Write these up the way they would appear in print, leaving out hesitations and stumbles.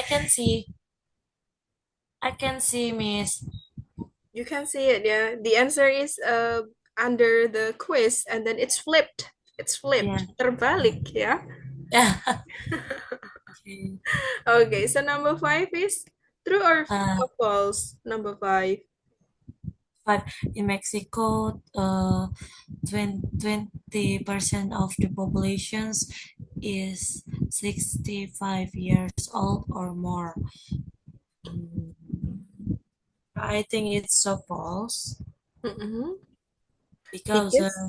can see. I can see, Miss. You can see it, yeah. The answer is under the quiz, and then it's flipped. It's flipped. Yeah. Terbalik, yeah. Yeah. Okay. Okay, so number five is true or Uh, false? Number five. but in Mexico, 20% of the populations is 65 years old or more. Mm, I think it's so false Mm-hmm. because Because uh,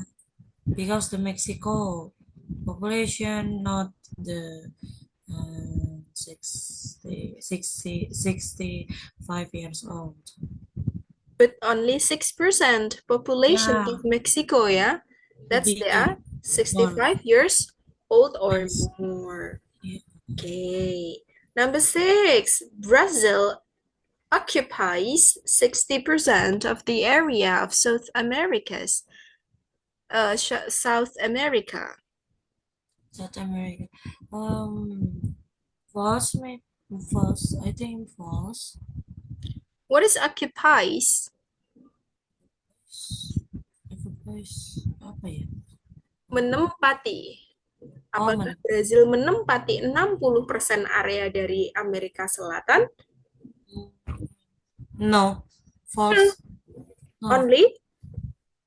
because the Mexico population not the 65 years old. but only 6% population Yeah, of Mexico, yeah. That's they are big more. 65 years old or Yes. more. Yeah. Okay. Number six, Brazil occupies 60% of the area of South America. South America. False, maybe false. I think false. What is occupies? Occupies apa ya? Menempati. Oh, Apakah Brazil menempati 60% area dari Amerika Selatan? no, Hmm, false. No, Only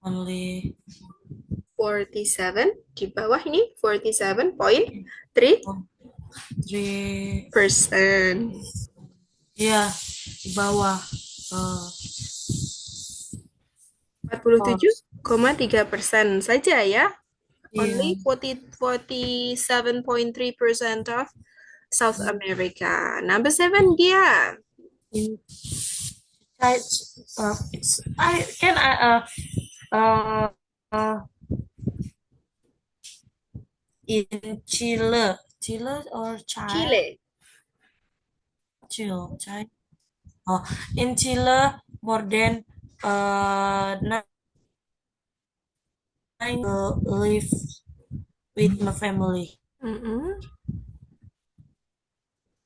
only 47 di bawah ini 47.3%. oh, three. Ya, di bawah. Uh, false. 47,3% saja ya. Iya. Only 47.3% of South America. Number seven, dia. In it's I can uh uh in Chile or Chile, Chile. Chile. Oh, in Chile, more than nine live with my family. Mm-mm.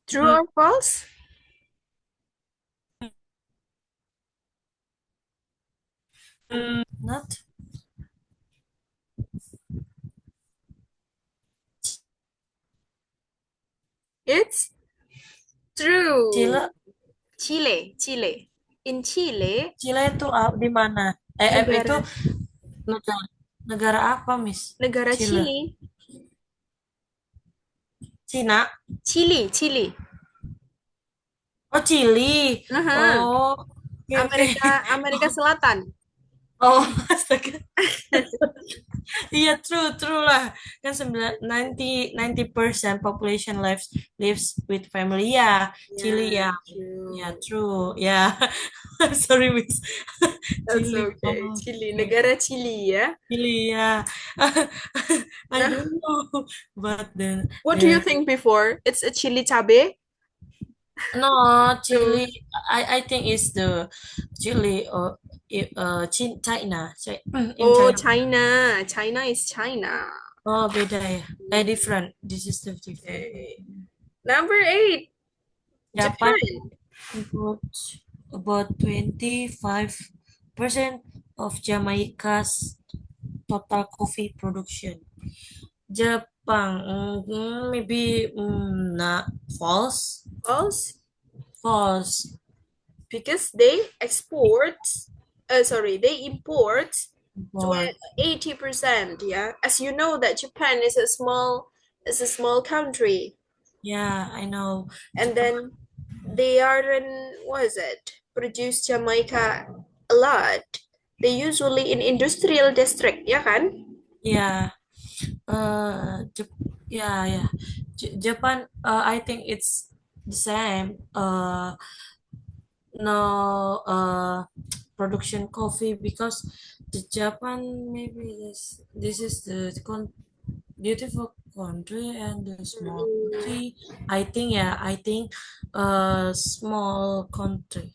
True Mm, or false? Not It's true. Chile. Chile, Chile. In Chile, Chile itu di mana? Itu negara negara negara apa, Miss? negara Chile. Chili. Cina. Chili, Chili. Oh, Chili. Aha. Oh, oke oke. Amerika Selatan. Oh, astaga. Iya, true, true lah. Kan 90% population lives with family. Ya, Chile ya. Yeah, Ya, true. true. Ya. Sorry, Miss. That's Chile. okay. Oh, Chili, oke. negara Chili ya. Chile, ya. I Nah, don't know. But then what do you the think before? It's a chili cabe? no, No. Chile. I think it's the Chile or China. In Oh, China. China. China is China. Oh, beda ya. Different. This is the different. Okay. Number eight, Japan Japan. about about 25% of Jamaica's total coffee production. Jepang, maybe not false. False, False. because they they import But 80%, yeah. As you know that Japan is a small country, yeah, I know and Japan. then they are in, what is it? Produce Jamaica a lot. They usually in industrial district, ya kan? Yeah, yeah, yeah. Japan. I think it's the same. No production coffee because the Japan maybe this is the beautiful country and the small Mm, country. I think yeah, I think small country.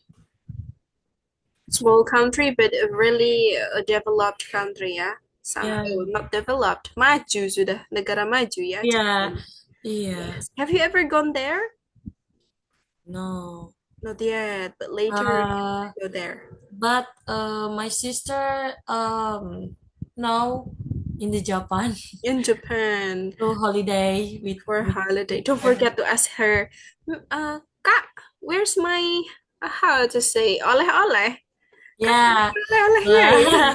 small country, but a really developed country, ya. Yeah, Not developed, maju sudah, negara maju ya, yeah, Japan. yeah. Yes. Have you ever gone there? No. Not yet, but later Uh, go there. but my sister now in the Japan In Japan to holiday for holiday. with Don't her. forget to ask her, Kak, where's my, how to say, oleh-oleh? Kasih Yeah. oleh-olehnya ya.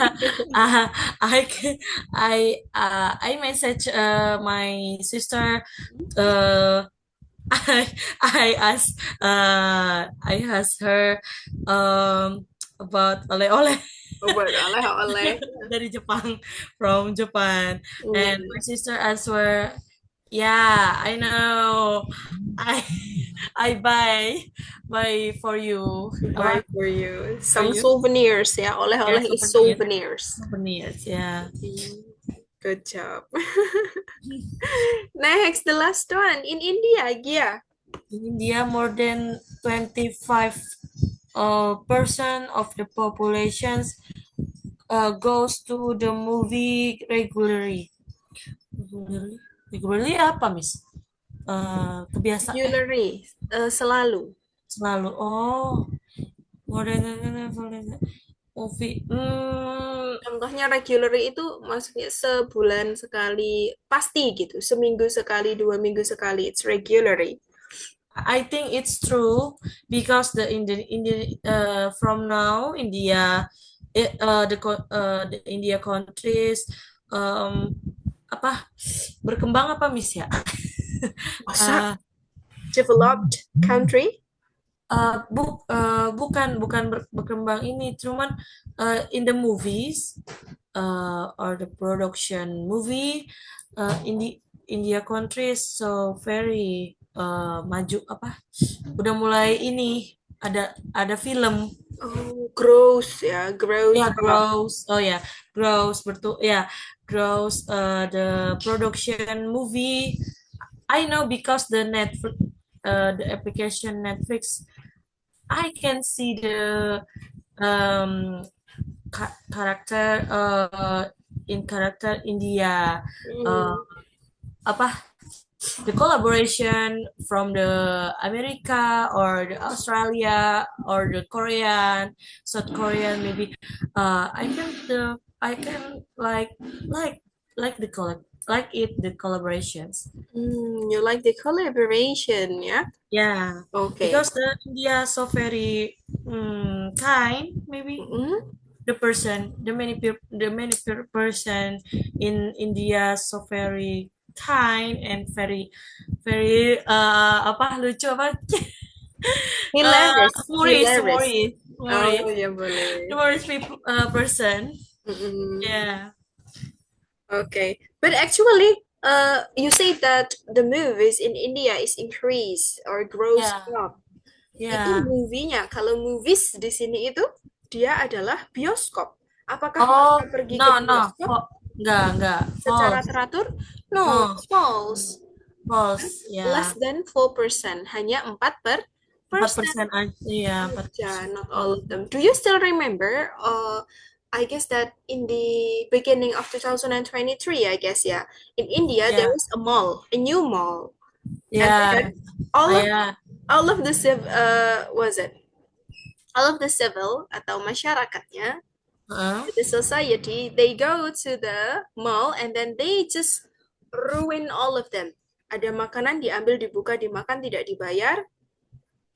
uh, I can, I message my sister uh I I asked her about oleh-oleh Oh, buat oleh-oleh. dari Jepang, from Japan, and my Hmm, sister answer, yeah, I know, I I buy for you, buy apa, for you. for Some you, souvenirs ya. yeah, Oleh-oleh is souvenir, souvenirs. souvenirs, yeah. Hmm, good job. Next, the last one in India, Gia. In India, more than 25 percent of the populations goes to the movie regularly. Regularly, regularly apa, Miss? Kebiasaan Regularly, selalu. selalu. Oh, more than movie. Contohnya regularly itu maksudnya sebulan sekali, pasti gitu. Seminggu sekali, 2 minggu sekali. It's regularly. I think it's true because from now India, the India countries um, apa berkembang apa, Miss ya? Masa Uh, developed country? bukan berkembang ini, cuman in the movies or the production movie in the India countries so very maju apa udah mulai ini ada film Oh, grows ya, grows ya up. grows oh ya grows betul ya grows the production movie I know because the application Netflix I can see the um character in character India uh, Hmm. apa the collaboration from the America or the Australia or the Korean South Korean maybe I can like the like it the collaborations You like the collaboration, yeah? yeah Okay. because the India so very kind maybe Mm-mm. the person in India so very kind and very apa lucu apa Hilarious, humoris hilarious. humoris Oh, humoris ya boleh. humoris people person Mm-mm. yeah Okay. But actually, you say that the movies in India is increase or grows yeah up. Itu yeah movie-nya. Kalau movies di sini itu dia adalah bioskop. Apakah oh mereka pergi no ke no bioskop enggak secara false teratur? No, no it's false. false Less ya than 4%, hanya 4%. 4% aja ya Yeah, 4% not all oh of them. Do you still remember? I guess that in the beginning of 2023, I guess, yeah, in India there ya was a mall, a new mall, and ya then all of ya all of the was it? All of the civil atau masyarakatnya, Heeh. the society, they go to the mall and then they just ruin all of them. Ada makanan diambil, dibuka, dimakan, tidak dibayar.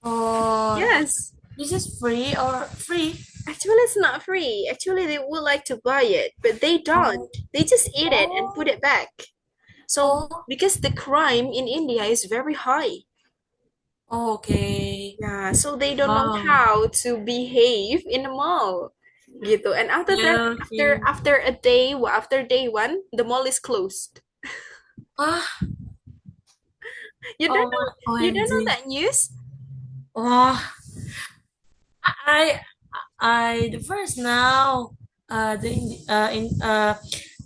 Oh, Yes. this is free or free? Actually, it's not free. Actually, they would like to buy it, but they Oh, don't. They just eat it and put oh, it back. So, oh, because the crime in India is very high, okay. yeah, so they don't know Oh, how to behave in the mall. Gitu. And after that, yeah, after okay. after a day, after day one, the mall is closed. Ah, You don't oh know, my you don't know OMG. that news? Wah, I, the first now,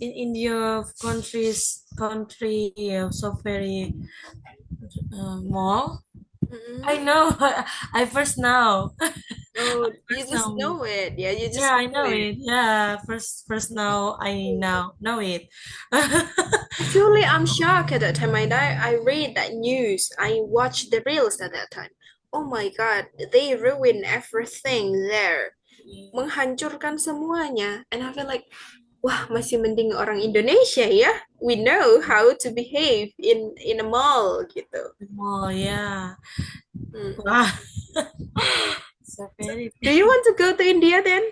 in India country so very more. I Mm-mm. know. I first now. Oh, you First just now. know it. Yeah, you Yeah, just I know know it. it. Yeah, first now I now know it. Actually, I'm shocked at that time. I read that news. I watched the reels at that time. Oh my God, they ruin everything there. Menghancurkan semuanya. And I feel like, wah, masih mending orang Indonesia ya. We know how to behave in a mall gitu. Oh yeah. Hmm. Wah, so very. Do you want to go to India then?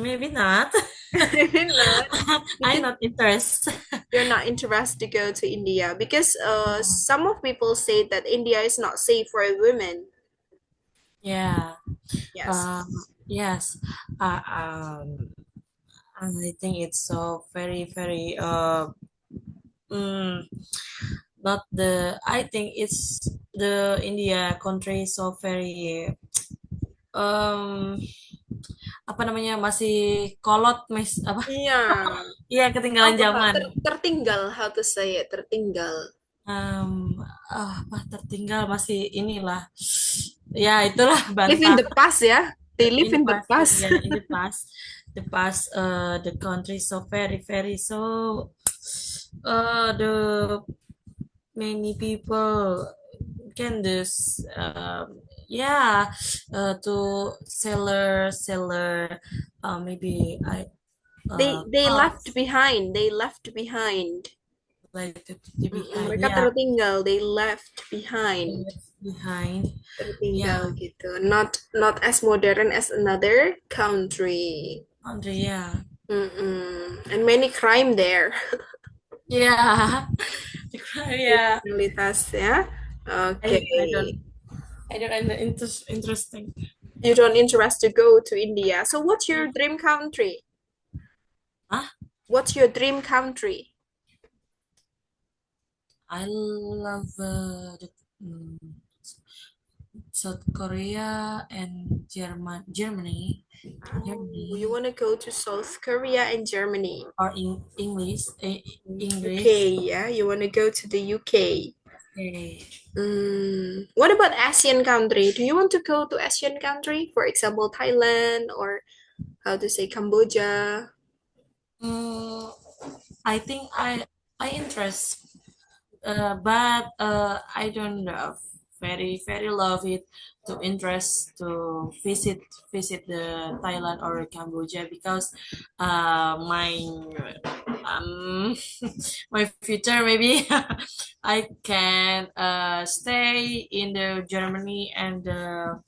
Maybe not. Maybe not. I'm Because not interested. you're not interested to go to India. Because some of people say that India is not safe for women. Yeah. Yes. Yes. Uh, um, I think it's so very, very, mm, not the, I think it's the India country so very, um, apa namanya, masih kolot, apa, Iya. iya, ketinggalan Apa zaman. tertinggal? How to say it? Tertinggal. Um, apa, tertinggal masih inilah, ya itulah Live in bantah. the past ya. They live In the in the past, past. yeah, in the past, the country so very, very so, the many people can this, yeah, to seller, maybe I, They left clothes behind. They left behind. like to behind, Mereka yeah, tertinggal. They left behind. left behind, Tertinggal yeah, gitu. Not as modern as another country. country, yeah, And many crime there. yeah, yeah. Kriminalitas ya. I, Oke. I don't I don't find it interesting. You don't interest to go to India. So what's your dream country? Huh? What's your dream country? I love mm, South Korea and You Germany, want to go to South Korea and Germany. or in English. UK, yeah? You want to go to the UK. Okay. What about Asian country? Do you want to go to Asian country? For example, Thailand or how to say Cambodia? Mm, I think I interest, but I don't very, very love it to interest to visit the Thailand or Cambodia, because my, um my future maybe I can stay in the Germany and the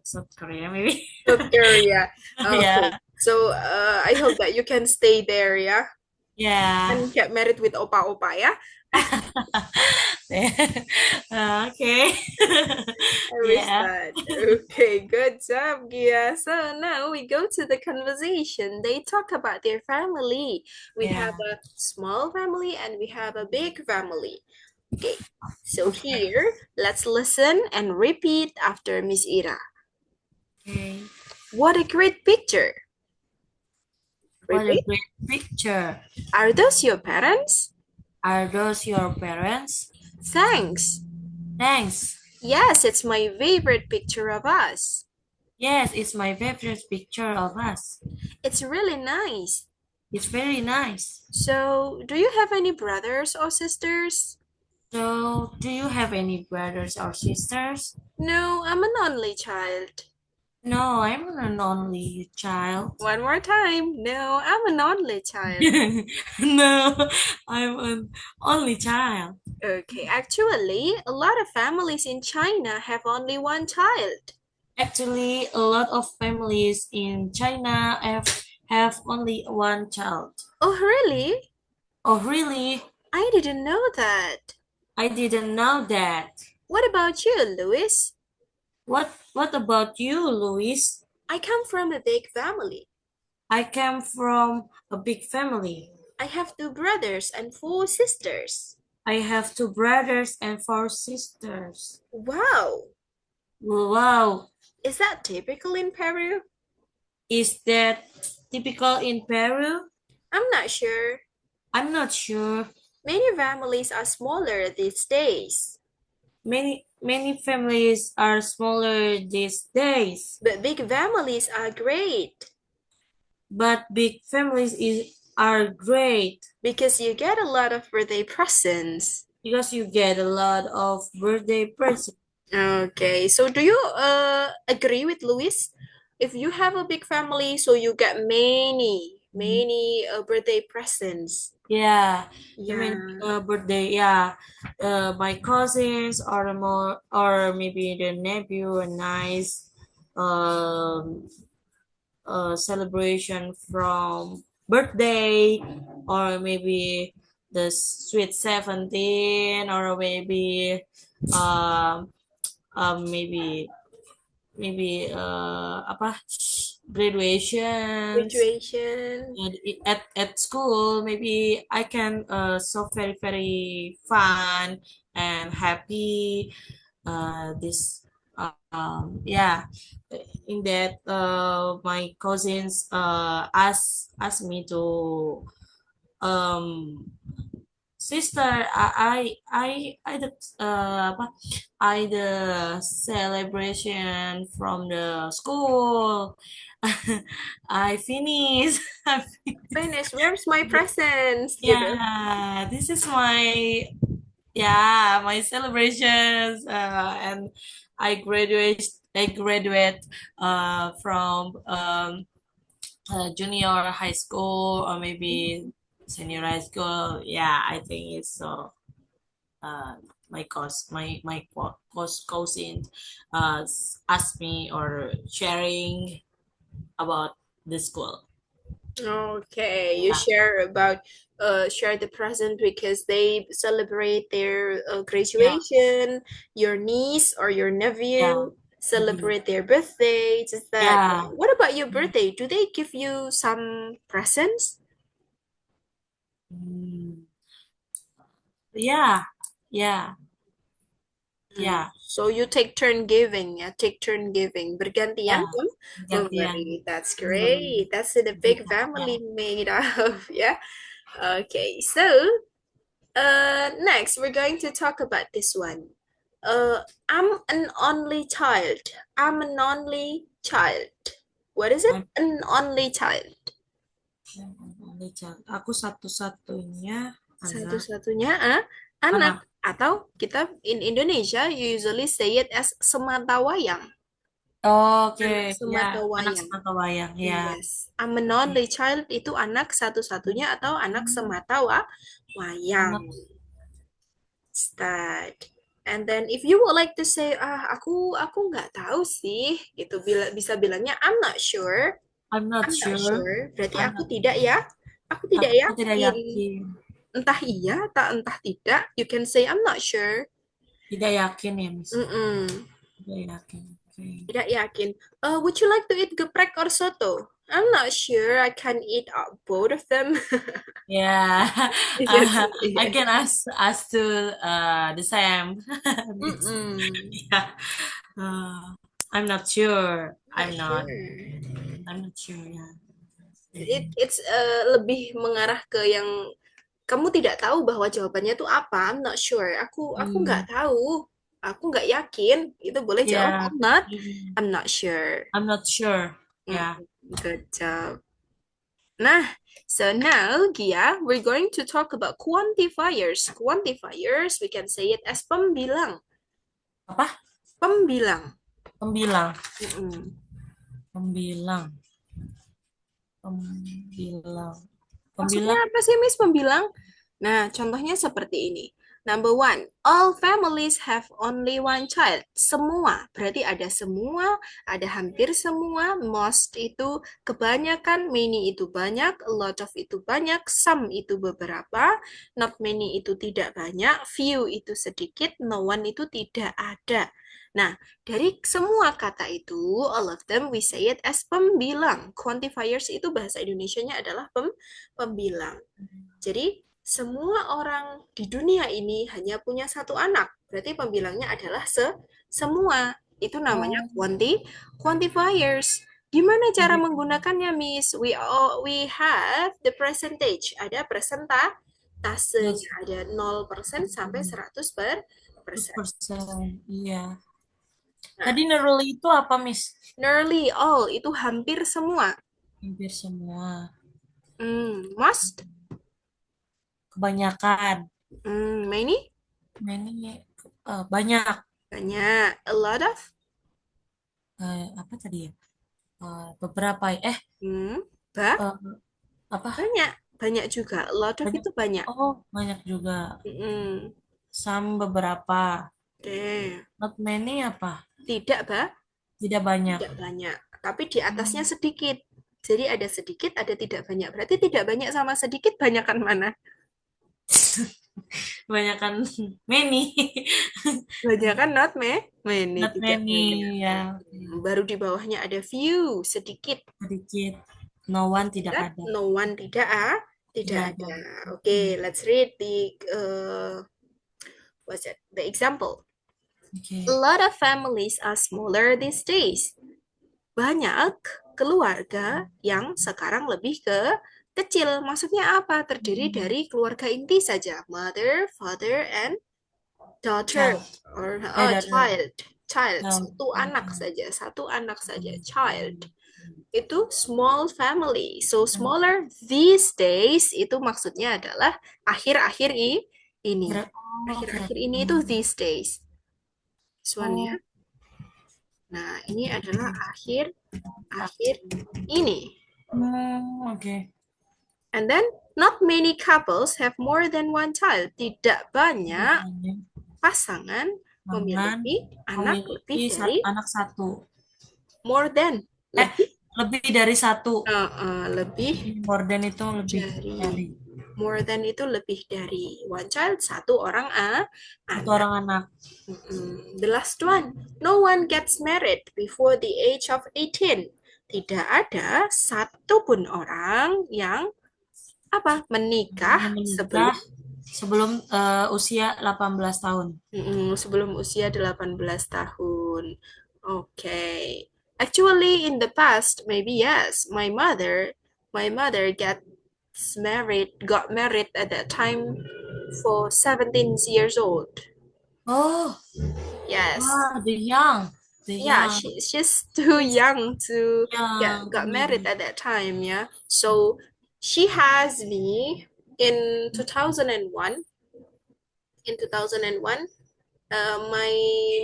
South Korea maybe. South Korea. Okay. Yeah, So I hope that you can stay there, yeah? yeah. And get married with opa-opa, yeah? Okay. I wish Yeah. that. Okay, good job, Gia. So now we go to the conversation. They talk about their family. We have Yeah. a small family and we have a big family. Okay, so Okay. here, let's listen and repeat after Miss Ira. Okay. What a great picture. What a Repeat. great picture. Are those your parents? Are those your parents? Thanks. Thanks. Yes, it's my favorite picture of us. Yes, it's my favorite picture of us. It's really nice. It's very nice. So, do you have any brothers or sisters? So, do you have any brothers or sisters? No, I'm an only child. No, I'm an only child. One more time. No, I'm an only child. No, I'm an only child. Okay, actually, a lot of families in China have only one child. Actually, a lot of families in China have only one child. Oh, really? Oh, really? I didn't know that. I didn't know that. What about you, Louis? What about you, Louis? I come from a big family. I came from a big family. I have two brothers and four sisters. I have two brothers and four sisters. Wow, Wow, is that typical in Peru? is that typical in Peru? I'm not sure. I'm not sure. Many families are smaller these days, Many families are smaller these days, but big families are great but big are great because you get a lot of birthday presents. because you get a lot of birthday presents. Okay, so do you agree with Louis? If you have a big family, so you get many birthday presents. Yeah, you mean Yeah. birthday? Yeah, my cousins or more, or maybe the nephew, a nice um celebration from birthday, or maybe the sweet 17, or maybe um maybe apa, graduations. Graduation. And at school, maybe I can so very very fun and happy, this yeah, in that my cousins ask me to um sister, I the apa, I the celebration from the school. I finish. I Finish. Where's my presents? Gitu. yeah, this is my, yeah, my celebrations, and I graduate from junior high school, or maybe senior high school. Yeah, I think it's so. Uh, my cousin asked me or sharing about the school. Okay, you Yeah, share the present because they celebrate their yeah, graduation. Your niece or your yeah. nephew Mhm. celebrate their birthday. Just that. Yeah. What about your birthday? Do they give you some presents? Mm. Yeah, yeah, Hmm. yeah, So you take turn giving, ya, take turn giving, bergantian yeah. Gantian. memberi. That's Hmm. great. That's the big Yeah. family made of, yeah. Okay, so next we're going to talk about this one. I'm an only child. I'm an only child. What is it? I'm An only child. only child. Aku satu-satunya anak. Satu-satunya anak. Anak. Atau kita in Indonesia you usually say it as sematawayang. Oke, Anak ya, anak sematawayang. semata wayang, ya. Yes. I'm an only child itu anak satu-satunya atau anak sematawayang. Anak. Start. And then if you would like to say, aku nggak tahu sih, gitu bisa bilangnya I'm not sure. I'm not I'm not sure. sure. Berarti I'm aku not. tidak ya. Aku tidak Aku tidak yakin. yakin. Entah iya, tak entah tidak. You can say I'm not sure. Tidak yakin ya, Miss. Mm-mm. Tidak yakin. Oke. Tidak yakin. Would you like to eat geprek or soto? I'm not sure. I can eat both of them. Ya, Iya sih. I can ask to the same. Miss. Mm-mm. Yeah. Uh, I'm not sure. Not sure. I'm not sure. Yeah. It's lebih mengarah ke yang kamu tidak tahu bahwa jawabannya itu apa. I'm not sure. Aku nggak Hmm. tahu. Aku nggak yakin. Itu boleh jawab Yeah. Hmm. I'm not sure. I'm not sure. Mm, Yeah. good job. Nah, so now, Gia, we're going to talk about quantifiers. Quantifiers, we can say it as pembilang. Apa? Pembilang. Pembilang. Mm-mm. Pembilang. Pembilang. Maksudnya Pembilang. apa sih, Miss, pembilang? Nah, contohnya seperti ini. Number one, all families have only one child. Semua, berarti ada semua, ada hampir semua, most itu kebanyakan, many itu banyak, a lot of itu banyak, some itu beberapa, not many itu tidak banyak, few itu sedikit, no one itu tidak ada. Nah, dari semua kata itu, all of them we say it as pembilang. Quantifiers itu bahasa Indonesianya adalah pembilang. Jadi, semua orang di dunia ini hanya punya satu anak. Berarti pembilangnya adalah semua. Itu namanya Oh, quantifiers. Gimana cara menggunakannya, Miss? We have the percentage. Ada yes. persentasenya. Ada 0% sampai 100%. 100%. Iya. Nah, Tadi nearly itu apa, Miss? nearly all itu hampir semua. Hampir semua. Most, Kebanyakan. many, Nah, ini banyak. Banyak. A lot of? Apa tadi ya? Beberapa ya. Hmm. Ba? Eh, apa? Banyak. Banyak juga. A lot of Banyak. itu banyak. Oh, banyak juga. Mm-mm. Some beberapa. Oke. Not many apa? Tidak, Ba. Tidak banyak. Tidak banyak. Tapi di atasnya Hmm. sedikit. Jadi ada sedikit, ada tidak banyak. Berarti tidak banyak sama sedikit, banyakan mana? Banyakan many. Banyakan not many, Not tidak banyak. many ya. Oke. Baru di bawahnya ada few, sedikit. Sedikit. No one tidak That ada. no one tidak Tidak tidak ada. ada. Oke, Hmm. let's read the what's it? The example. A Oke. lot of families are smaller these days. Banyak keluarga yang sekarang lebih kecil. Maksudnya apa? Terdiri dari keluarga inti saja. Mother, father, and daughter. Child. Or Daughter. child. Child. Child. Satu anak Okay. saja. Satu anak saja. Hmm. Child. Itu small family. So smaller these days itu maksudnya adalah akhir-akhir ini. Oh, Akhir-akhir kira. ini itu these days. This one ya. Oh, Nah, ini adalah akhir akhir ini. oke. And then not many couples have more than one child. Tidak banyak pasangan Tangan memiliki anak memiliki lebih dari anak satu. more than Eh, lebih lebih dari satu. lebih More than itu lebih dari dari more than itu lebih dari one child, satu orang satu anak. orang anak. The last one, no one gets married before the age of 18. Tidak ada satupun orang yang menikah Yang sebelum menikah sebelum usia 18 tahun. sebelum usia 18 tahun. Okay. Actually, in the past, maybe yes, my mother got married at that time for 17 years old. Oh, Yes. ah, the young, the Yeah, young, she's too young to young got married maybe. at that time, yeah. So she has me in 2001. In 2001, my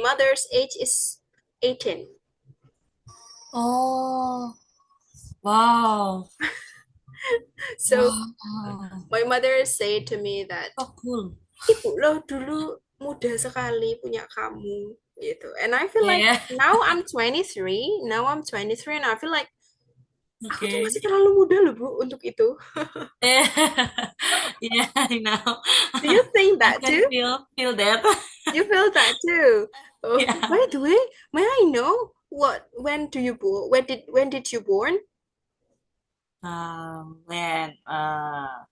mother's age is 18. Oh, wow, So wow, my mother said to me that, so cool. ibu lo dulu muda sekali punya kamu gitu. And I feel like Yeah, now I'm 23, and I feel like aku tuh okay. masih terlalu muda loh Bu untuk itu. Yeah, yeah, I know. Do you think I that can too? feel that. You feel that too? Oh, Yeah. by the way, may I know when did you born? When uh,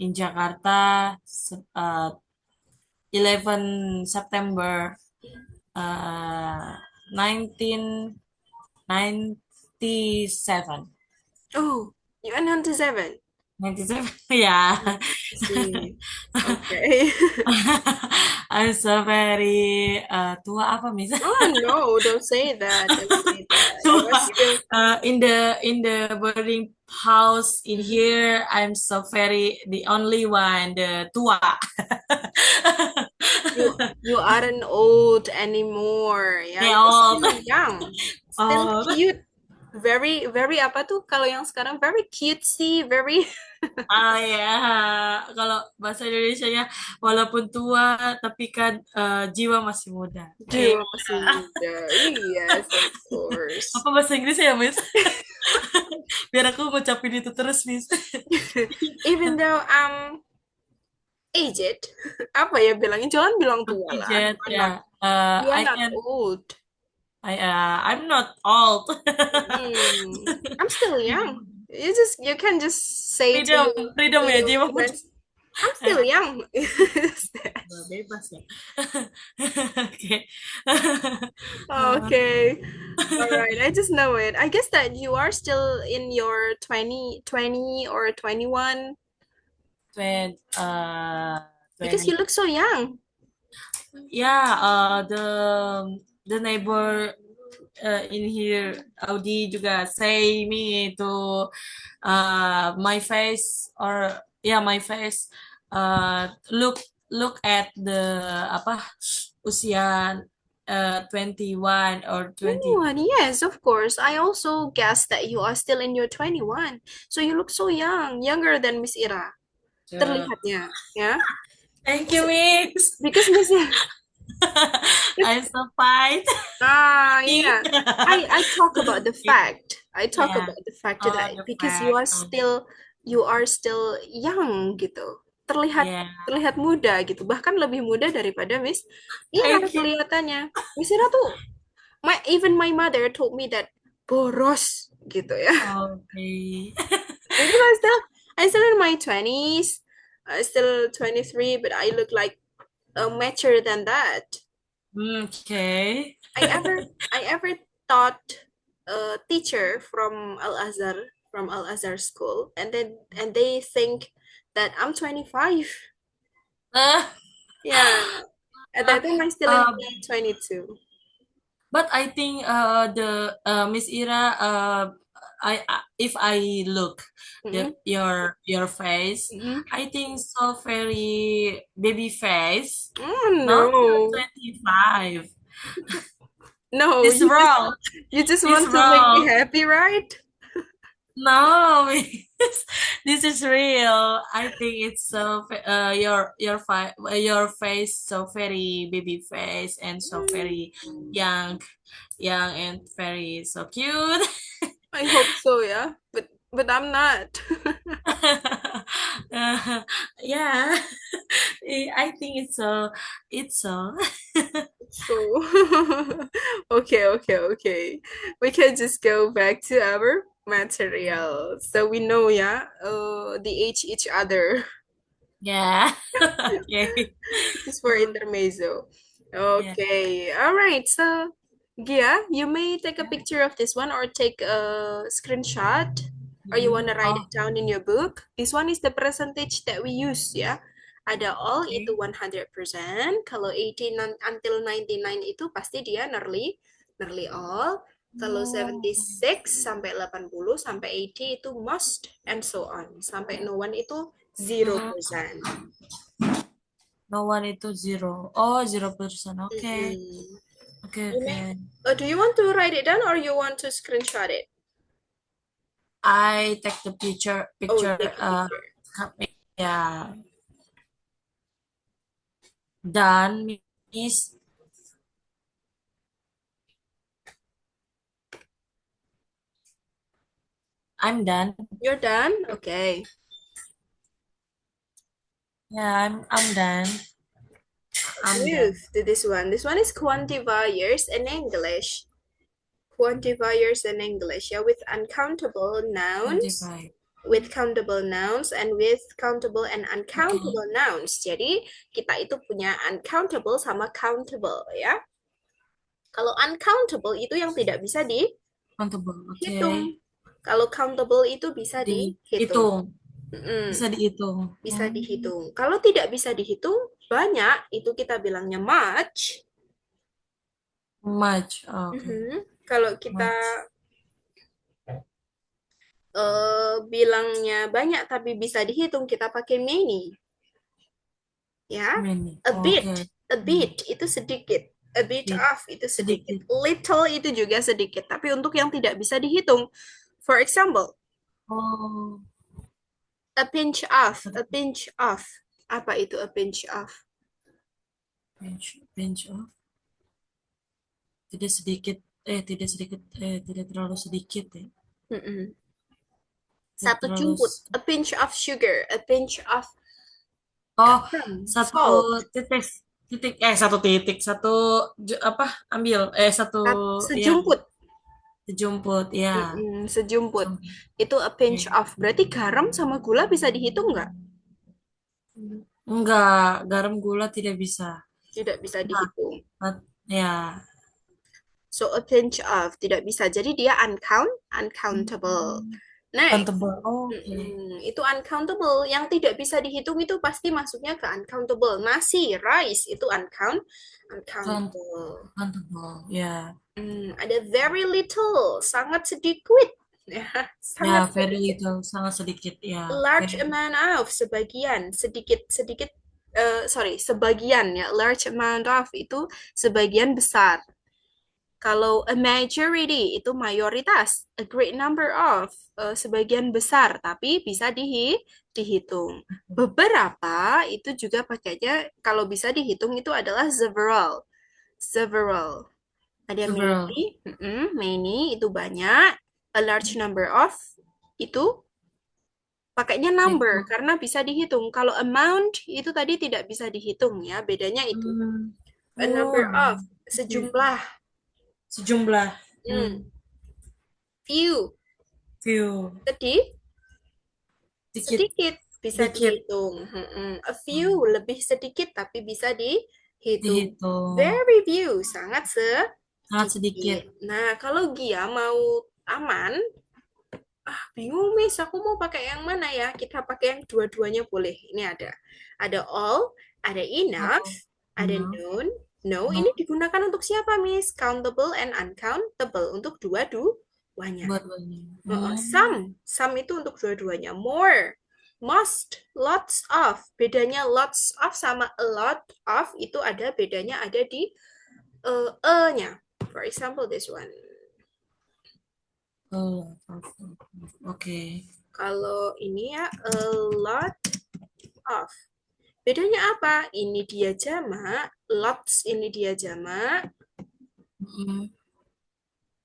in Jakarta, 11 September 1997. Oh, you're 97. 97, yeah. I see. Okay. I'm so very tua apa Miss? Oh no, don't say that. Don't say that. I Tua. was still In the boarding house in here, I'm so very the only one, the tua. you aren't old anymore. Yeah, They you're all. still young. Still Oh, cute. Very very apa tuh kalau yang sekarang very cutesy, very ah ya, kalau bahasa Indonesianya walaupun tua tapi kan jiwa masih muda. Eh, jiwa masih muda. Yes, of course. apa bahasa Inggris ya, Miss? Biar aku ngucapin itu terus, Miss. Even though I'm aged, apa ya bilangnya? Jangan bilang tua lah. Jet, ya. You are I not can, old. I'm not old. I'm still young. You can just say Freedom, to freedom ya, your jiwa muda. friends, I'm still young. Bebas ya. Oke. Okay. All right. I just know it. I guess that you are still in your 20 or 21 20, because you 20. look so young. Yeah, the neighbor in here, Audi juga say me to my face or yeah my face look look at the apa usia 21 or 20. 21, yes, of course. I also guess that you are still in your 21. So you look so young, younger than Miss Ira. Sure. Terlihatnya, ya. Thank you, Miss. Because Miss Ira, I'm so fine. yeah. I talk about the fact. I talk Yeah. about the fact Oh, that the because fact. Oh, you are still young gitu. Terlihat yeah. terlihat muda gitu. Bahkan lebih muda daripada Miss Ira Thank you. kelihatannya. Miss Ira tuh even my mother told me that boros gitu ya. Okay. Because I still in my 20s. I still 23, but I look like mature than that. Okay. I ever taught a teacher from Al Azhar school, and they think that I'm 25. Uh, Yeah, at uh, that time I still in uh, 22. but I think the Miss Ira if I look Mm-hmm. your face, Mm-hmm. I think so very baby face. Oh No, no, 25. no! It's wrong. You just It's want to make me wrong. happy, right? No, Miss, this is real. I think it's so your face so very baby face and so Mm, very young, young and very so cute. I hope so, yeah. But I'm not. Yeah, I think it's so. So, okay. We can just go back to our material. So we know, yeah, the age each other. Yeah. Okay. Just for intermezzo. Yeah. Okay, all right. So, Gia, you may take a picture of this one or take a screenshot, or you want Mhm. to write it Oh, down in your book. This one is the percentage that we use, ya. Ada all itu okay. 100%. Kalau 18 until 99 itu pasti dia nearly nearly all. Kalau Oh. 76 sampai 80 sampai 80 itu most and so on. Sampai no one itu Mhm. 0%. No one itu zero. Oh, 0%. Okay. Mm-mm. Okay, You may, okay. do you want to write it down or you want to screenshot it? I take the Oh, picture take a picture. yeah. Done, Miss. I'm done. You're done? Okay. Yeah, I'm done. Let's I'm move done. to this one. This one is quantifiers in English. Quantifiers in English, yeah, with uncountable nouns, 25. with countable nouns, and with countable and Okay. uncountable nouns. Jadi, kita itu punya uncountable sama countable, ya. Kalau uncountable itu yang tidak bisa Countable. dihitung. Okay. Kalau countable itu bisa dihitung. Dihitung. Mm-mm. Bisa dihitung. Bisa dihitung. Kalau tidak bisa dihitung, banyak, itu kita bilangnya much. Much. Oh, okay. Kalau kita Much. bilangnya banyak tapi bisa dihitung, kita pakai many. Ya, Many. a Oh, bit, okay. a bit itu sedikit. A bit Bit. of itu sedikit. Sedikit. Little itu juga sedikit. Tapi untuk yang tidak bisa dihitung, for example, Oh. a pinch of, a pinch of. Apa itu a pinch of? Pinch off. Tidak sedikit. Tidak sedikit. Tidak terlalu sedikit ya. Mm-mm. Tidak Satu terlalu. jumput, a pinch of sugar, a pinch of Oh, satu salt. titik. Titik. Satu titik. Satu apa? Ambil. Satu. Ya. Sejumput. Sejumput. Ya. Sejumput. Jumput. Itu a pinch Oke. of. Berarti garam sama gula bisa dihitung nggak? Enggak. Garam gula tidak bisa. Tidak bisa Nah, dihitung. ya. So a pinch of tidak bisa. Jadi dia uncountable. Next. Countable. Oh, oke. Itu uncountable. Yang tidak bisa dihitung itu pasti masuknya ke uncountable. Nasi, rice itu Count, uncountable. countable. Ya. Ada very little, sangat sedikit. Ya, Ya, sangat very sedikit. little. Sangat sedikit. Ya, Large very. amount of, sebagian, sedikit sedikit sorry, sebagian ya, large amount of itu sebagian besar. Kalau a majority itu mayoritas, a great number of sebagian besar, tapi bisa dihitung. Beberapa itu juga pakainya kalau bisa dihitung itu adalah several, several. Ada Several. many, many itu banyak, a large number of itu pakainya number Itu. karena bisa dihitung. Kalau amount itu tadi tidak bisa dihitung ya, bedanya itu. Hmm. A number Oh, of oke. sejumlah. Sejumlah. Hmm. Few Few. sedih Dikit. sedikit bisa Dikit. dihitung. A few Hmm. lebih sedikit tapi bisa dihitung. Dihitung. Very few sangat Sangat sedikit. sedikit. Nah, kalau Gia mau aman, bingung Miss, aku mau pakai yang mana ya? Kita pakai yang dua-duanya boleh. Ini ada all, ada enough, Oh, ada enough. none. No, ini No. digunakan untuk siapa, Miss? Countable and uncountable untuk dua-duanya. Buat lagi. Some itu untuk dua-duanya. More, most, lots of. Bedanya lots of sama a lot of itu ada bedanya ada di nya. For example, this one. Oh, oke. Kalau ini ya a lot of. Bedanya apa? Ini dia jamak, lots ini dia jamak, Mm-mm.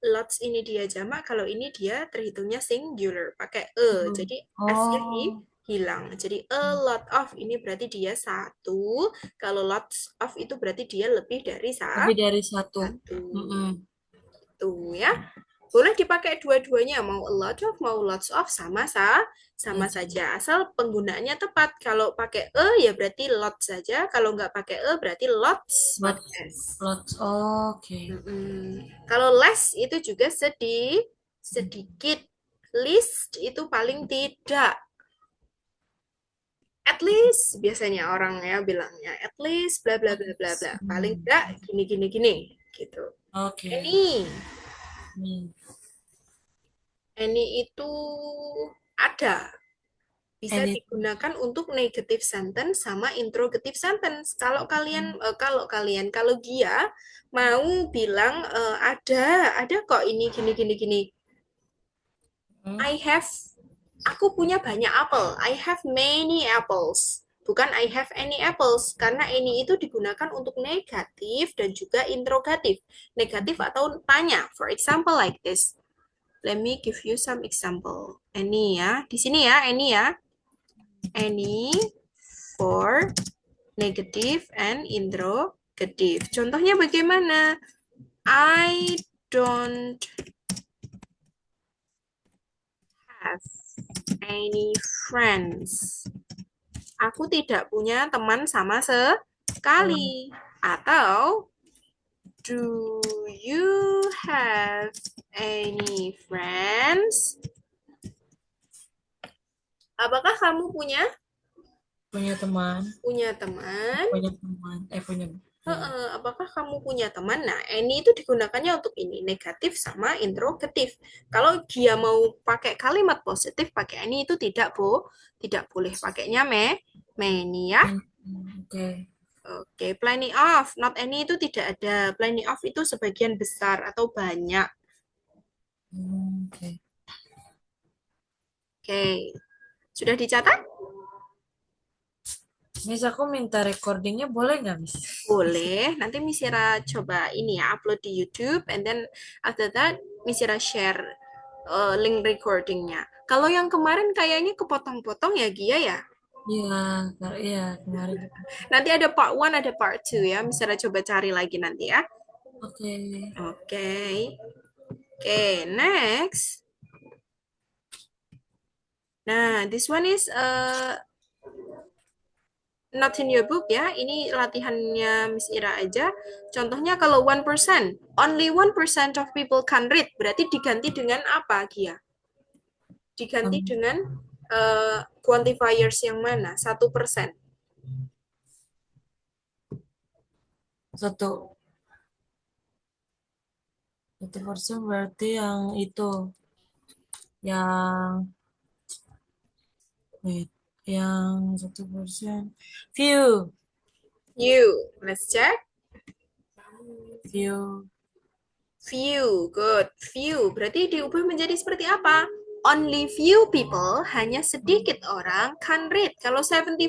lots ini dia jamak, kalau ini dia terhitungnya singular, pakai Belum. jadi S-nya Oh, hilang. Jadi a lot of ini berarti dia satu, kalau lots of itu berarti dia lebih dari lebih dari satu. satu. Mm-mm. Tuh ya. Boleh dipakai dua-duanya, mau a lot of, mau lots of, sama Aja. saja. Asal penggunaannya tepat. Kalau pakai ya berarti lot saja. Kalau nggak pakai berarti lots Lot, pakai S. lots. Oke. Kalau less itu juga sedikit. Least itu paling tidak. At least biasanya orang ya bilangnya at least bla bla bla bla bla. Paling Hmm. tidak gini gini gini gitu. Oke. Any Hmm. any itu ada bisa Any. digunakan untuk negative sentence sama interrogative sentence. Kalau Gia mau bilang ada kok ini gini gini gini. Hmm. I have aku punya banyak apel. I have many apples. Bukan I have any apples karena any itu digunakan untuk negatif dan juga interrogatif. Negatif atau tanya. For example like this. Let me give you some example. Any ya. Di sini ya, any ya. Any for negative and interrogative. Contohnya bagaimana? I don't have any friends. Aku tidak punya teman sama Sekali. sekali. Atau do you have any friends? Apakah kamu punya Punya teman. punya teman? Punya teman. Punya. Ya. Apakah kamu punya teman? Nah, any itu digunakannya untuk ini, negatif sama interrogatif. Kalau dia mau pakai kalimat positif, pakai any itu tidak boleh pakainya many ya. Oke. Oke, plenty of, not any itu tidak ada. Plenty of itu sebagian besar atau banyak. Oke. Oke, sudah dicatat? Miss, aku minta recordingnya boleh nggak, Miss? Boleh. Nanti Miss Ira coba ini ya, upload di YouTube, and then after that Miss Ira share link recordingnya. Kalau yang kemarin kayaknya kepotong-potong ya Gia ya. Iya, iya kemarin. Nanti ada part one, ada part two ya. Miss Ira coba cari lagi nanti ya. Oke. Oke. Oke, next. Nah, this one is not in your book ya. Ini latihannya Miss Ira aja. Contohnya kalau 1%, only 1% of people can read. Berarti diganti dengan apa, Gia? Diganti Um, dengan quantifiers yang mana? 1%. satu. Satu persen berarti yang itu. Yang, wait. Yang 1%. View. Few. Let's check. Few. Few. Good. Few. Berarti diubah menjadi seperti apa? Only few people, hanya sedikit orang can read. Kalau 74%,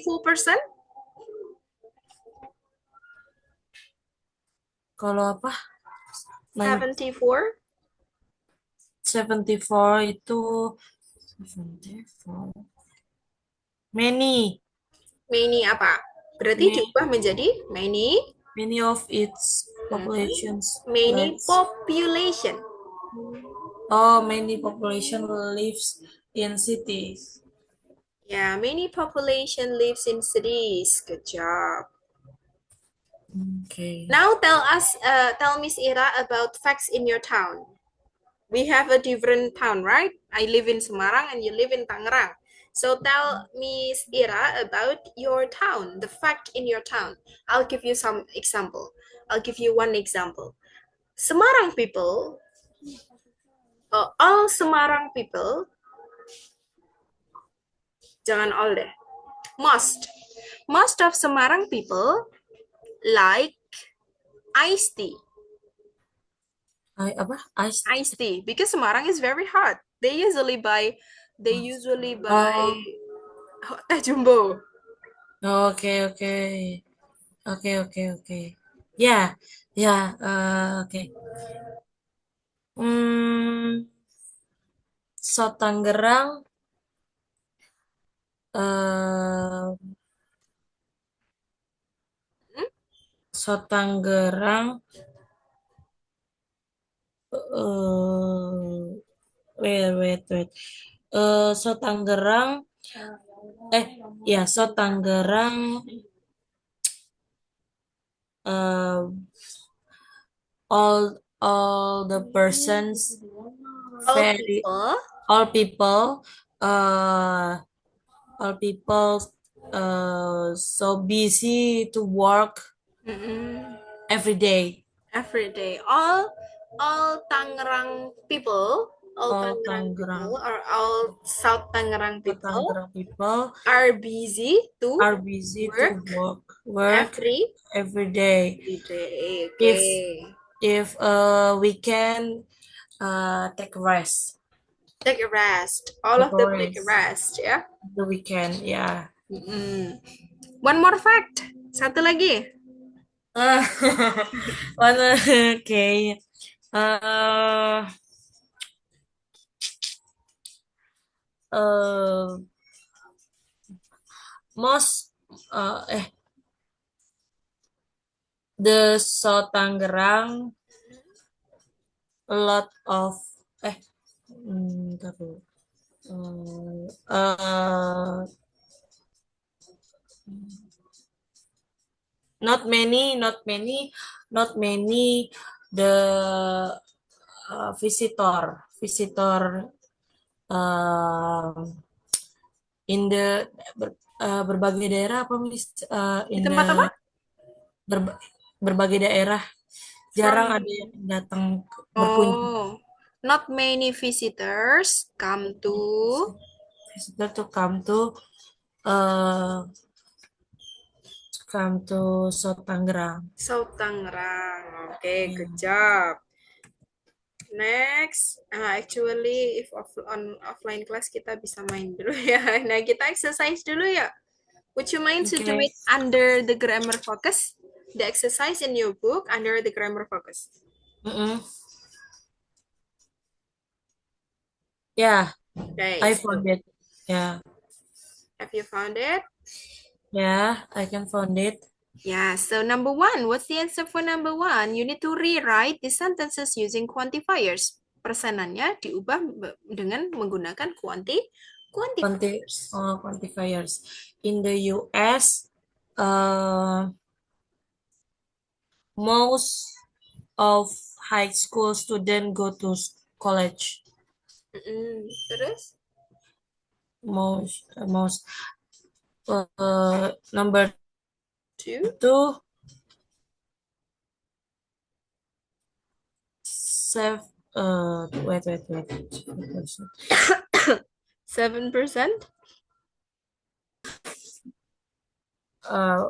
Kalau apa? 74. 74 itu 74. Many. Many apa? Berarti Many, diubah menjadi many. many of its Mhm. populations. Many Let's. population. Oh, many population lives in cities. Yeah, many population lives in cities. Good job. Okay. Now tell Miss Ira about facts in your town. We have a different town, right? I live in Semarang and you live in Tangerang. So tell Miss Ira about your town, the fact in your town. I'll give you some example. I'll give you one example. Semarang people, all Semarang people, jangan all deh, most of Semarang people like iced tea. Apa? Ice. Iced tea because Semarang is very hot. They usually buy Oh, teh jumbo. oke, oke. Oke, oke, oke. Ya, ya, oke. Hmm, so Tangerang, eh Hmm? so Tangerang, wait, wait, wait. So Tangerang, eh, ya, so Tangerang, eh, all the persons All very people. all people uh all people so busy to work Mm-mm. every day. Every day. All Tangerang people, all All Tangerang Tangerang people, or all South Tangerang all people Tangerang people are busy to are busy to work work every every day. day. If Okay. we can take rest, Take a rest. All take of a them take a rest rest, ya. the weekend, yeah. Mm-mm. One more fact. Satu lagi. Okay. Uh, uh, most the So Tangerang a lot of eh ntar dulu. Not many, not many the visitor uh, in the berbagai daerah apa Di in tempat apa? the berba- berbagai daerah jarang From. ada yang datang berkunjung. Oh, not many visitors Visitor to uh, come to South Tangerang. South Tangerang. Okay, Ya. good job. Next, actually, if on offline class kita bisa main dulu ya. Nah, kita exercise dulu ya. Would you mind to do Oke. it under the grammar focus? The exercise in your book under the grammar focus. Mm-mm. Ya, Okay, I so found it. Ya, have you found it? ya, I can found it. Yeah, so number one, what's the answer for number one? You need to rewrite the sentences using quantifiers. Persenannya diubah dengan menggunakan quantifiers. Quantifiers. In the US, uh, most of high school students go to college. Terus? Most number Two? two, save. Wait. 7%? Uh,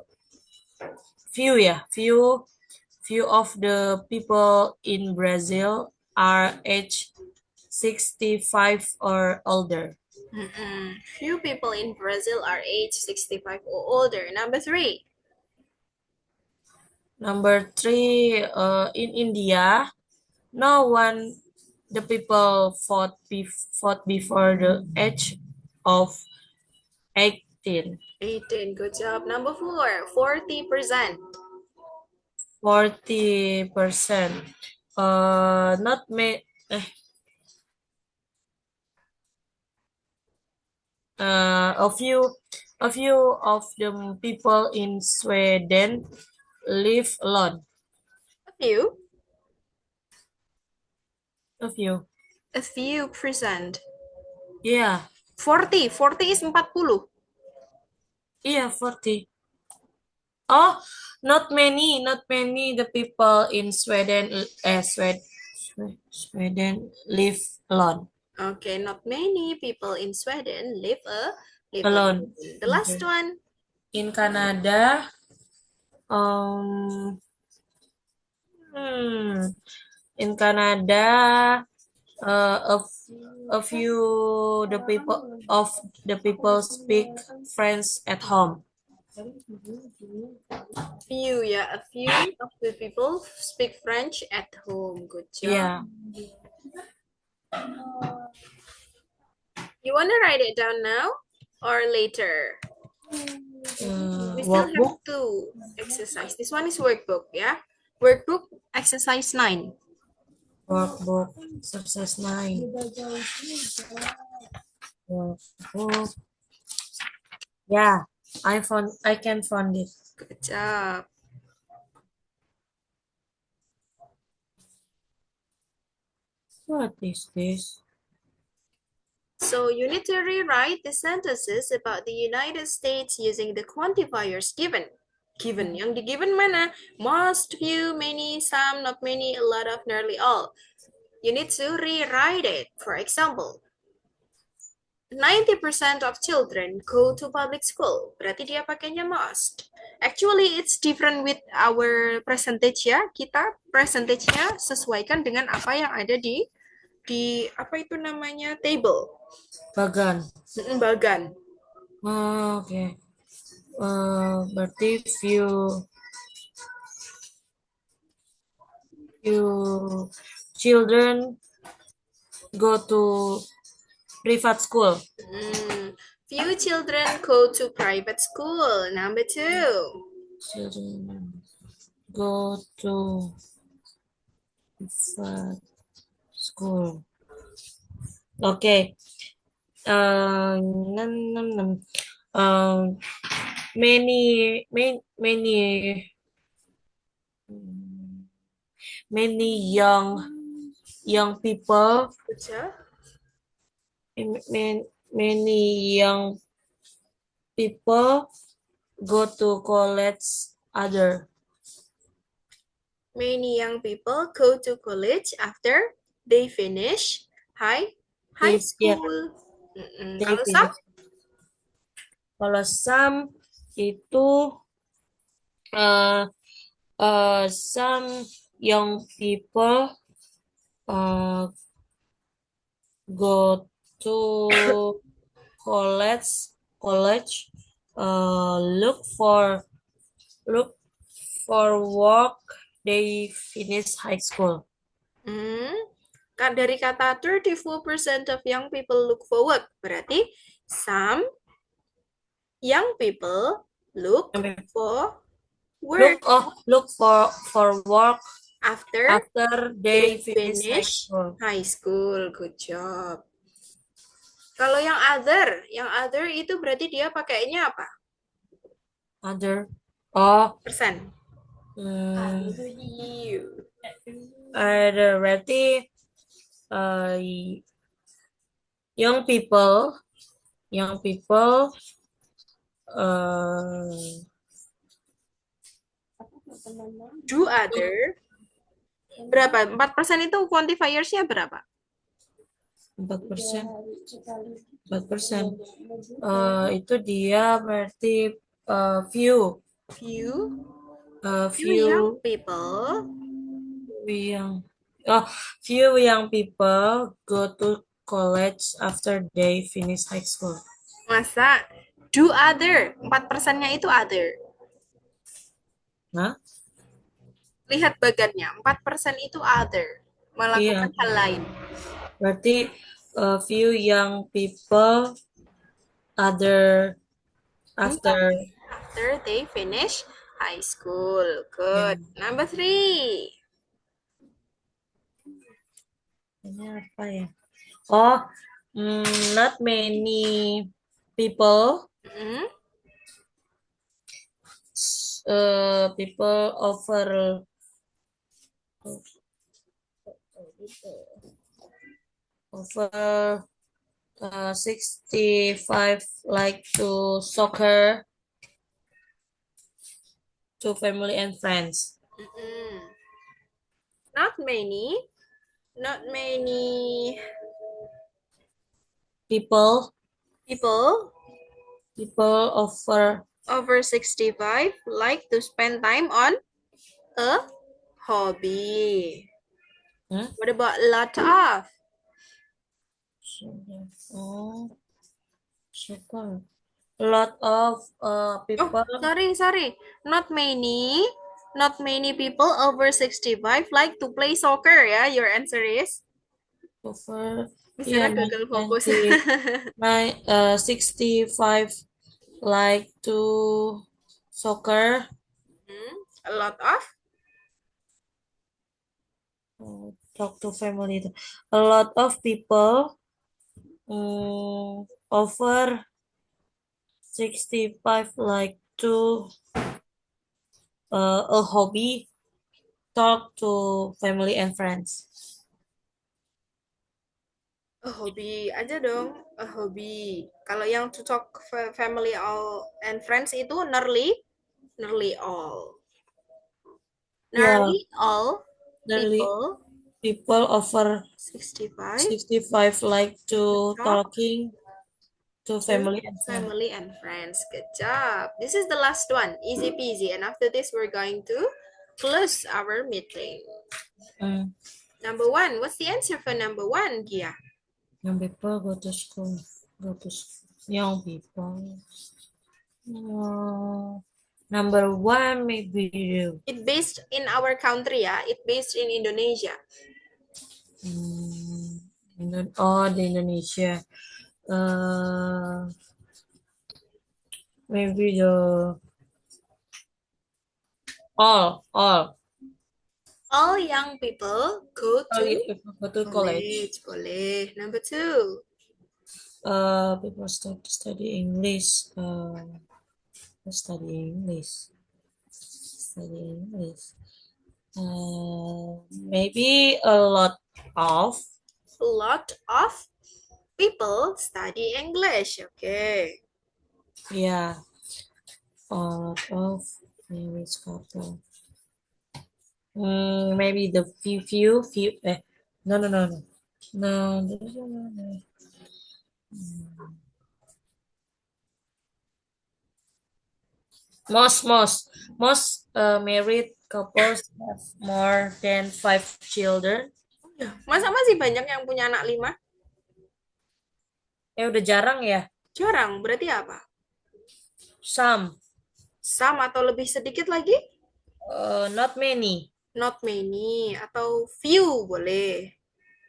few of the people in Brazil are age 65 or older. Few people in Brazil are age 65 or older. Number 3. Number 3, in India, no one the people fought before the age of 18. 18. Good job. Number 4. 40%. 40%. Not me. A few of the people in Sweden live alone. A few. A few. A few percent. Yeah. 40. 40 is 40. Yeah, 40. Oh, not many. The people in Sweden live alone. Okay, not many people in Sweden live Alone. alone. The last Okay. one. In Canada, um, in Canada, a few the people speak French at home. Few, yeah, a few of the people speak French at home. Good job. Yeah. You want to write it down now or later? We still have Workbook. to exercise. This one is workbook, yeah? Workbook, exercise 9. Workbook. Success 9. Workbook. Yeah. I can find it. Good job. What is this? So you need to rewrite the sentences about the United States using the quantifiers given. Given. Yang di given mana? Most, few, many, some, not many, a lot of, nearly all. You need to rewrite it. For example, 90% of children go to public school. Berarti dia pakainya most. Actually, it's different with our percentage ya. Kita percentage-nya sesuaikan dengan apa yang ada di apa itu namanya table. Bagan. Bagan. Oh, oke. Berarti few children go to private school. Few children go to private school. Number 2. Children go to private school. Okay. Many young people many young people go to college other. Many young people go to college after they finish high school. Kalau some? Kalau some itu some young people go to college look for work they finish high school. Dari kata 34% of young people look for work, berarti some young people look for work. Look for work after they finish high school. Good job. Kalau yang other itu berarti dia pakainya apa? Other. Persen. Ada berarti young people do other. Berapa? 4% itu quantifiersnya berapa? 4%. Itu dia berarti few. A Few young few people. young, oh, few young people go to college after they finish high school. Masa do other, 4%-nya itu other. Nah, Lihat bagannya, 4% itu other, iya, melakukan hal lain. berarti a few young people other Enggak, after after they finish high school. ya, Good. Number three. ini apa ya? Oh, not many people Hmm? people over 65 like to soccer to family and friends. Mm-mm. Not many. Not many People people people over over 65 like to spend time on a hobby. hmm? What about lot of? Oh, soccer. A lot of Oh, people sorry. Not many. Not many people over 65 like to play soccer ya. Your answer is? over yeah, Misalnya gagal fokus. 65 like to soccer. Hmm, a lot of? Talk to family. A lot of people over 65 like to a hobby, talk to family and friends. A hobby aja dong. A hobby. Kalau yang to talk family all and friends itu nearly all. Yeah, Nearly all nearly people people over 65 65 like to talk talking to to family and friends. family and friends. Good job. This is the last one. Easy peasy. And after this, we're going to close our meeting. Mm. Number one. What's the answer for number one, Gia? Young people go to school. Go to school. Young people. Number one maybe you. It based in our country ya. It based in Indonesia. Oh, the Indonesia. Uh, maybe the all All young people go all to people go to college. college. Boleh. Number two. People study English. Study English. Study English. Maybe a lot of A lot of people study English. Okay. yeah, a lot of English couple. Maybe the few. No. No. Most married couples have more than 5 children. Masa masih banyak yang punya anak 5? Udah jarang ya. Jarang. Berarti apa? Some, Some atau lebih sedikit lagi? not many. Not many atau few boleh.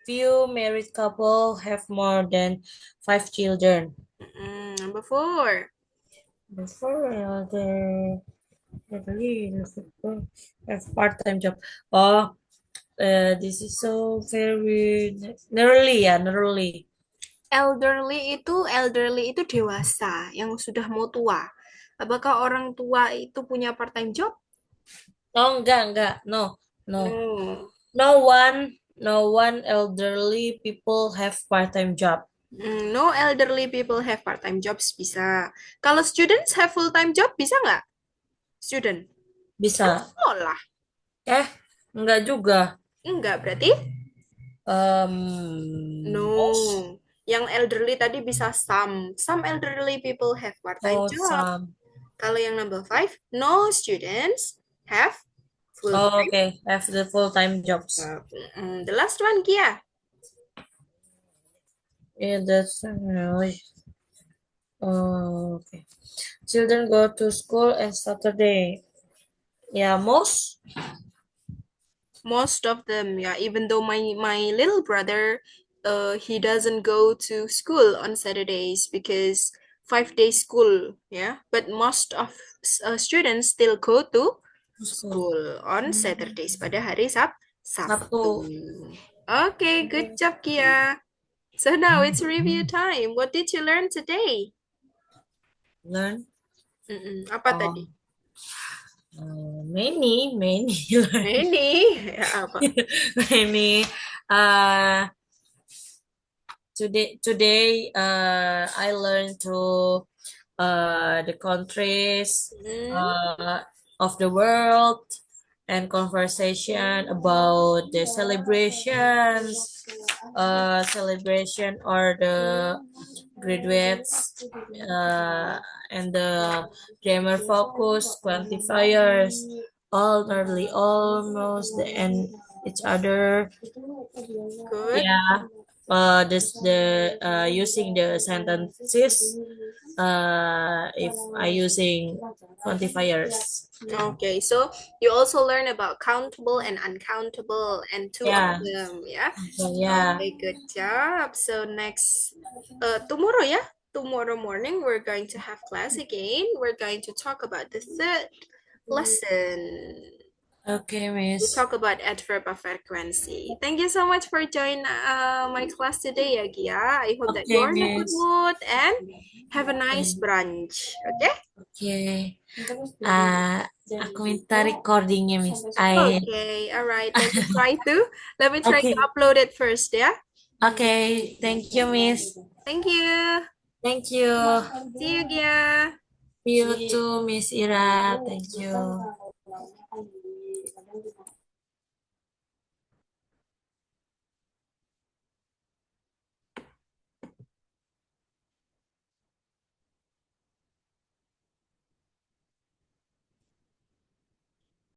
Few married couple have more than 5 children. Number four. Before they really have part-time job. Oh, this is so very nearly ya, nearly. Elderly itu dewasa yang sudah mau tua. Apakah orang tua itu punya part-time job? Oh, enggak. No. No. No one elderly people have part-time job. No elderly people have part-time jobs bisa. Kalau students have full-time job bisa nggak? Student. Kan Bisa. sekolah. Eh, enggak juga. Enggak berarti? Most. No. Yang elderly tadi bisa some. Some elderly people have part-time Oh, job. some. Kalau yang number five, no students have full Oh, time. okay. Have the full-time jobs. The last one, Kia. Yeah, that's oh, okay. Children go to school on Saturday. Yeah, Most of them, yeah. Even though my little brother, he doesn't go to school on Saturdays because 5 day school, yeah. But most of students still go to school. school on Saturdays pada hari Sabtu. Sabtu. Okay, good job, Kia. So now it's review time. What did you learn today? Learn. Apa tadi? Oh, many learn. Ini ya apa? Many. Uh, today I learned to the countries Hmm. uh, of the world and conversation about the celebration or the graduates and the grammar focus quantifiers all nearly almost and each other. Good. Yeah, this the using the sentences if I using quantifiers. Okay, so you also learn about countable and uncountable and two of Yeah, them, yeah? so yeah. Okay, good job. So next, tomorrow, yeah? Tomorrow morning, we're going to have class again. We're going to talk about the third lesson. Okay, We Miss. talk about adverb of frequency. Thank you so much for joining my class today, ya, Gia. I hope that Okay, you're in a good Miss. mood and have a nice brunch. Okay? Okay. Ah, aku minta recordingnya, Miss. I Okay, all right. Let me try to okay. upload it first, yeah? Okay. Thank you, Miss. Thank you. Thank you. See you, Gia. You too, Miss Ira. Thank you.